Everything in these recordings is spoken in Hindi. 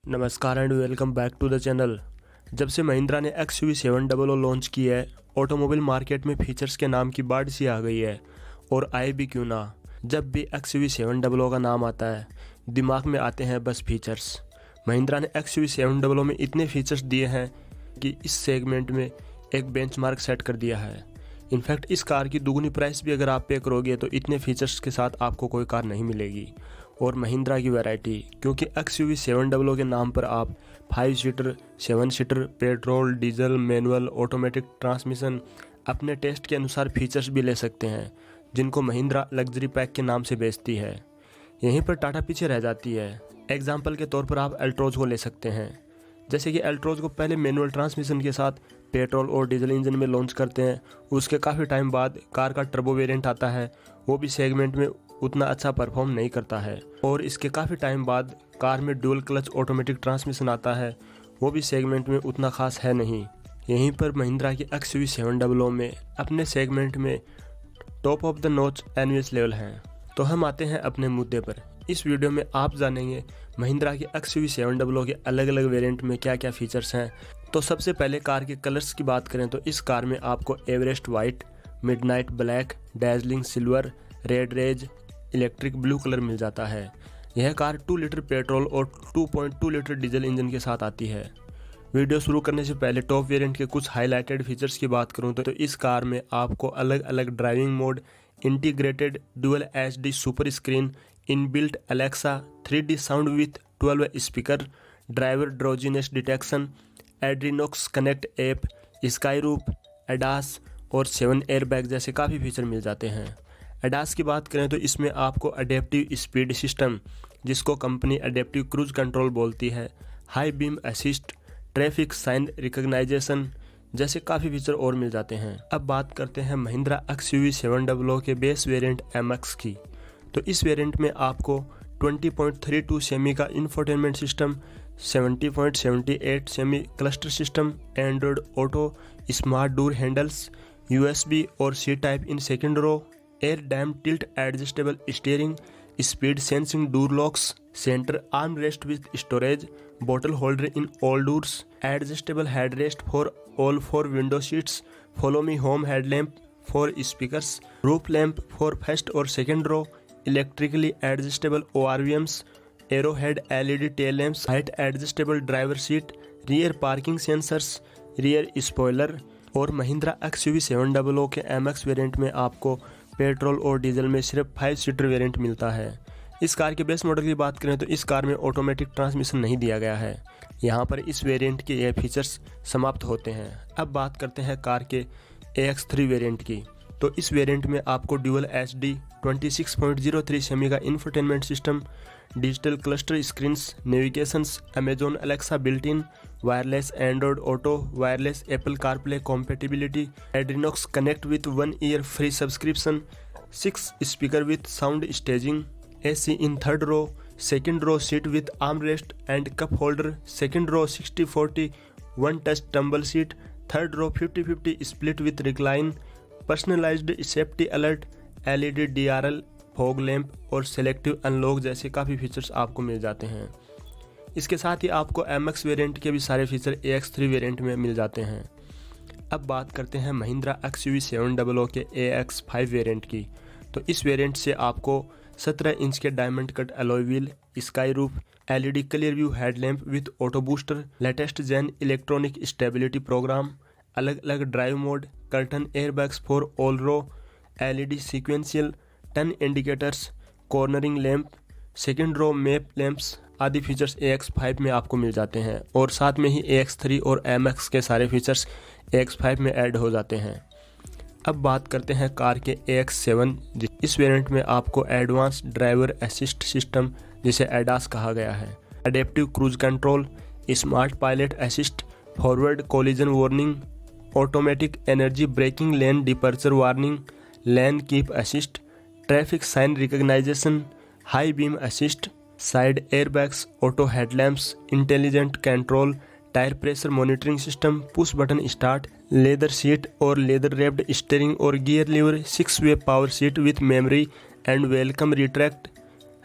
नमस्कार and welcome back to the channel. जब से महिंद्रा ने XUV700 लॉन्च की है, ऑटोमोबाइल मार्केट में फीचर्स के नाम की बाढ़ सी आ गई है। और आए भी क्यों ना, जब भी XUV700 का नाम आता है दिमाग में आते हैं बस फीचर्स। महिंद्रा ने XUV700 में इतने फीचर्स दिए हैं कि इस सेगमेंट में एक बेंचमार्क सेट कर दिया है। इनफैक्ट इस कार की दुगनी प्राइस भी अगर आप पे करोगे तो इतने फीचर्स के साथ आपको कोई कार नहीं मिलेगी। और महिंद्रा की वैरायटी, क्योंकि XUV700 के नाम पर आप 5 seater, 7 seater, petrol, diesel, manual, automatic transmission अपने टेस्ट के अनुसार फीचर्स भी ले सकते हैं, जिनको महिंद्रा लग्जरी पैक के नाम से बेचती है। यहीं पर टाटा पीछे रह जाती है। एग्जाम्पल के तौर पर आप अल्ट्रोज को ले सकते हैं। जैसे कि अल्ट्रोज को पहले मैनुअल ट्रांसमिशन के साथ पेट्रोल और डीजल इंजन में लॉन्च करते हैं, उसके काफ़ी टाइम बाद कार का टर्बो वेरिएंट आता है, वो भी सेगमेंट में उतना अच्छा परफॉर्म नहीं करता है। और इसके काफ़ी टाइम बाद कार में डुअल क्लच ऑटोमेटिक ट्रांसमिशन आता है, वो भी सेगमेंट में उतना खास है नहीं। यहीं पर महिंद्रा की XUV700 में अपने सेगमेंट में top of the notch NVS level है। तो हम आते हैं अपने मुद्दे पर। इस वीडियो में आप जानेंगे महिंद्रा की XUV700 के अलग अलग वेरिएंट में क्या क्या फीचर्स हैं। तो सबसे पहले कार के कलर्स की बात करें तो इस कार में आपको Everest white, midnight black, dazzling silver, red rage, electric blue colour मिल जाता है। यह कार 2 लीटर पेट्रोल और 2.2 लीटर डीजल इंजन के साथ आती है। वीडियो शुरू करने से पहले टॉप वेरिएंट के कुछ हाईलाइटेड फीचर्स की बात करूं तो इस कार में आपको अलग अलग driving mode, integrated dual HD super screen, inbuilt Alexa, 3D sound with 12 speaker, driver drowsiness detection, Adrenox connect app, sky roof, ADAS और 7 एयरबैग जैसे काफ़ी फीचर मिल जाते हैं। एडास की बात करें तो इसमें आपको अडेप्टिव स्पीड सिस्टम, जिसको कंपनी अडेप्टिव क्रूज कंट्रोल बोलती है, high beam assist, traffic sign recognition जैसे काफ़ी फीचर और मिल जाते हैं। अब बात करते हैं महिंद्रा XUV700 के बेस वेरिएंट MX की। तो इस वेरिएंट में आपको 20.32 सेमी का इंफोटेनमेंट सिस्टम, 70.78 सेमी cluster system, Android auto, smart door handles, USB और C type in second row, air dam tilt adjustable steering, speed sensing door locks, centre arm rest with storage, bottle holder in all doors, adjustable headrest for all 4 window seats, follow me home headlamp 4 speakers, roof lamp for first और second row, electrically adjustable ORVMs, arrow head LED tail lamps, height adjustable driver seat, rear parking sensors, rear spoiler. और महिंद्रा XUV700 के MX वेरिएंट में आपको पेट्रोल और डीजल में सिर्फ 5 सीटर वेरिएंट मिलता है। इस कार के बेस मॉडल की बात करें तो इस कार में ऑटोमेटिक ट्रांसमिशन नहीं दिया गया है। यहाँ पर इस वेरिएंट के ये फीचर्स समाप्त होते हैं। अब बात करते हैं कार के AX3 वेरिएंट की। तो इस वेरिएंट में आपको डुअल HD 26.03 सेमी का infotainment system, digital cluster screens, navigations, Amazon Alexa built in, wireless Android auto, wireless Apple CarPlay compatibility, Adrenox connect with 1 year free subscription, 6 speaker with sound staging, AC in third row, second row seat with arm rest and cup holder, second row 60/40 1 touch tumble seat, third row 50/50 split with recline, personalised safety alert, LED DRL, fog lamp और सेलेक्टिव अनलॉक जैसे काफ़ी फीचर्स आपको मिल जाते हैं। इसके साथ ही आपको MX वेरिएंट के भी सारे फीचर AX3 वेरिएंट में मिल जाते हैं। अब बात करते हैं महिंद्रा XUV700 के AX5 वेरिएंट की। तो इस वेरिएंट से आपको 17 इंच के diamond cut alloy wheel, sky roof, LED clear view headlamp with auto booster, latest gen electronic stability program, अलग अलग drive mode, curtain airbags for all row, LED sequential, turn indicators, cornering lamp, second row map lamps आदि फीचर्स AX5 में आपको मिल जाते हैं। और साथ में ही AX3 और MX के सारे फीचर्स AX5 में ऐड हो जाते हैं। अब बात करते हैं कार के AX7। इस वेरिएंट में आपको एडवांस ड्राइवर असिस्ट सिस्टम, जिसे एडास कहा गया है, adaptive cruise control, smart pilot assist, forward collision warning, automatic energy braking, lane departure warning, lane keep assist, traffic sign recognisation, high beam assist, side airbags, auto headlamps, intelligent control, tyre pressure monitoring system, push button start, leather seat और लेदर रैप्ड स्टीयरिंग और gear lever, 6 way power seat with memory and welcome retract,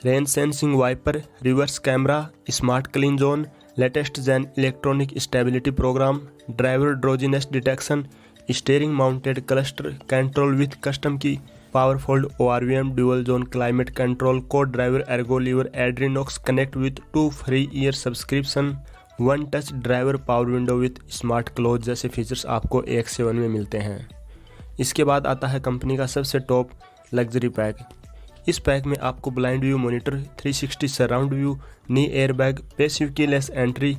rain sensing wiper, reverse camera, smart clean zone, latest gen electronic stability program, driver drowsiness detection, steering mounted cluster control with custom key, powerful ORVM dual zone climate control, co driver ergo lever, Adrenox connect with 2 free year subscription, 1 touch driver power window with smart close जैसे फीचर्स आपको AX7 में मिलते हैं। इसके बाद आता है कंपनी का सबसे टॉप लग्जरी पैक। इस पैक में आपको blind view monitor, 360 surround view, knee airbag, passive keyless entry,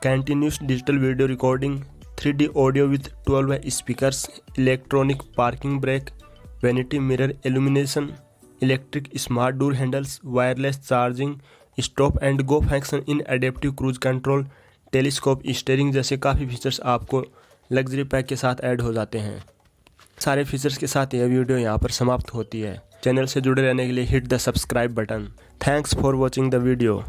continuous digital video recording, 3D audio with 12 speakers, electronic parking brake, vanity mirror illumination, electric smart door handles, wireless charging, stop and go function in adaptive cruise control, telescope steering जैसे काफ़ी फीचर्स आपको लग्जरी पैक के साथ ऐड हो जाते हैं। सारे फीचर्स के साथ यह वीडियो यहाँ पर समाप्त होती है। चैनल से जुड़े रहने के लिए hit the subscribe button. Thanks for watching the video.